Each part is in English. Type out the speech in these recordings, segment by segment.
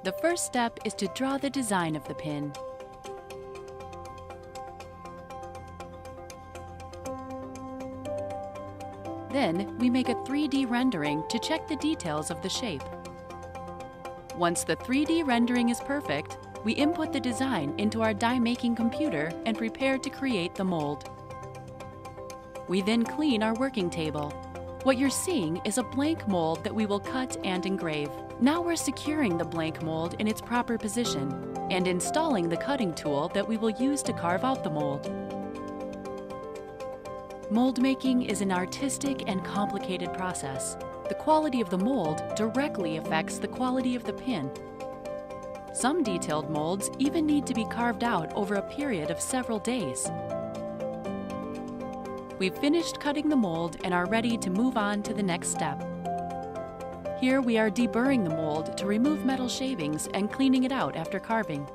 The first step is to draw the design of the pin. Then, we make a 3D rendering to check the details of the shape. Once the 3D rendering is perfect, we input the design into our die-making computer and prepare to create the mold. We then clean our working table. What you're seeing is a blank mold that we will cut and engrave. Now we're securing the blank mold in its proper position and installing the cutting tool that we will use to carve out the mold. Mold making is an artistic and complicated process. The quality of the mold directly affects the quality of the pin. Some detailed molds even need to be carved out over a period of several days. We've finished cutting the mold and are ready to move on to the next step. Here we are deburring the mold to remove metal shavings and cleaning it out after carving.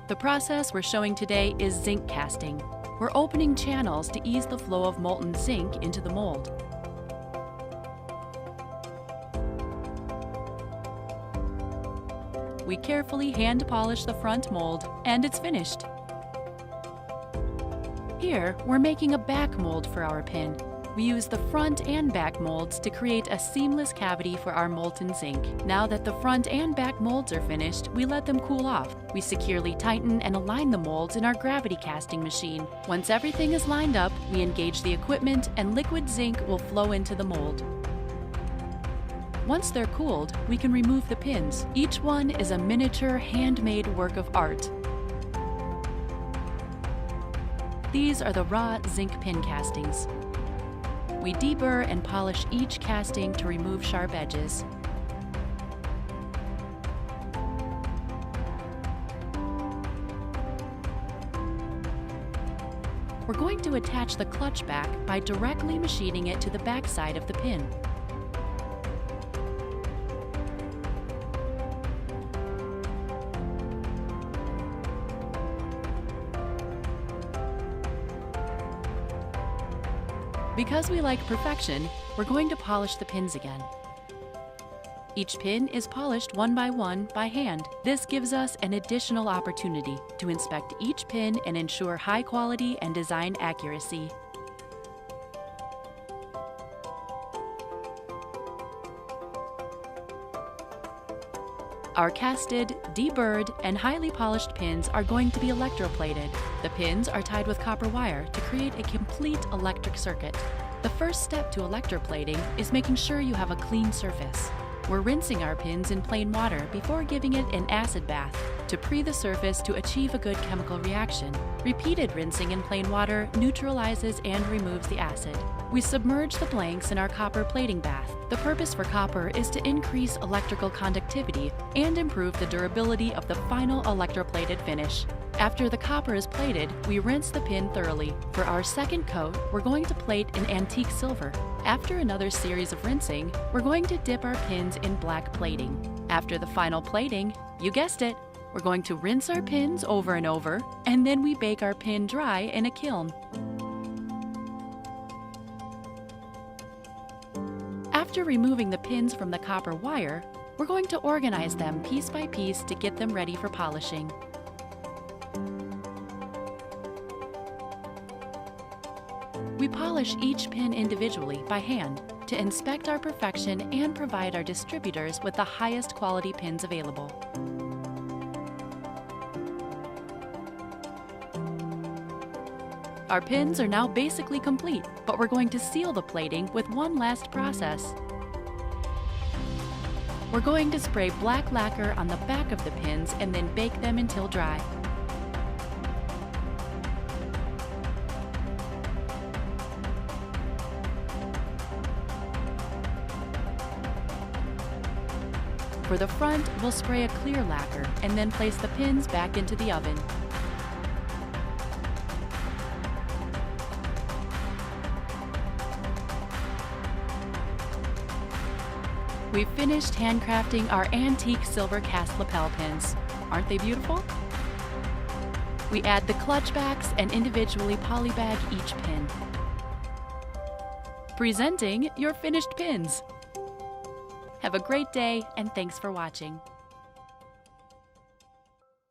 The process we're showing today is zinc casting. We're opening channels to ease the flow of molten zinc into the mold. We carefully hand polish the front mold, and it's finished. Here, we're making a back mold for our pin. We use the front and back molds to create a seamless cavity for our molten zinc. Now that the front and back molds are finished, we let them cool off. We securely tighten and align the molds in our gravity casting machine. Once everything is lined up, we engage the equipment and liquid zinc will flow into the mold. Once they're cooled, we can remove the pins. Each one is a miniature handmade work of art. These are the raw zinc pin castings. We deburr and polish each casting to remove sharp edges. We're going to attach the clutch back by directly machining it to the back side of the pin. Because we like perfection, we're going to polish the pins again. Each pin is polished one by hand. This gives us an additional opportunity to inspect each pin and ensure high quality and design accuracy. Our casted, deburred, and highly polished pins are going to be electroplated. The pins are tied with copper wire to create a complete electric circuit. The first step to electroplating is making sure you have a clean surface. We're rinsing our pins in plain water before giving it an acid bath to pre the surface to achieve a good chemical reaction. Repeated rinsing in plain water neutralizes and removes the acid. We submerge the blanks in our copper plating bath. The purpose for copper is to increase electrical conductivity and improve the durability of the final electroplated finish. After the copper is plated, we rinse the pin thoroughly. For our second coat, we're going to plate in antique silver. After another series of rinsing, we're going to dip our pins in black plating. After the final plating, you guessed it, we're going to rinse our pins over and over, and then we bake our pin dry in a kiln. After removing the pins from the copper wire, we're going to organize them piece by piece to get them ready for polishing. We polish each pin individually by hand to inspect our perfection and provide our distributors with the highest quality pins available. Our pins are now basically complete, but we're going to seal the plating with one last process. We're going to spray black lacquer on the back of the pins and then bake them until dry. For the front, we'll spray a clear lacquer and then place the pins back into the oven. We've finished handcrafting our antique silver cast lapel pins. Aren't they beautiful? We add the clutch backs and individually polybag each pin. Presenting your finished pins. Have a great day, and thanks for watching.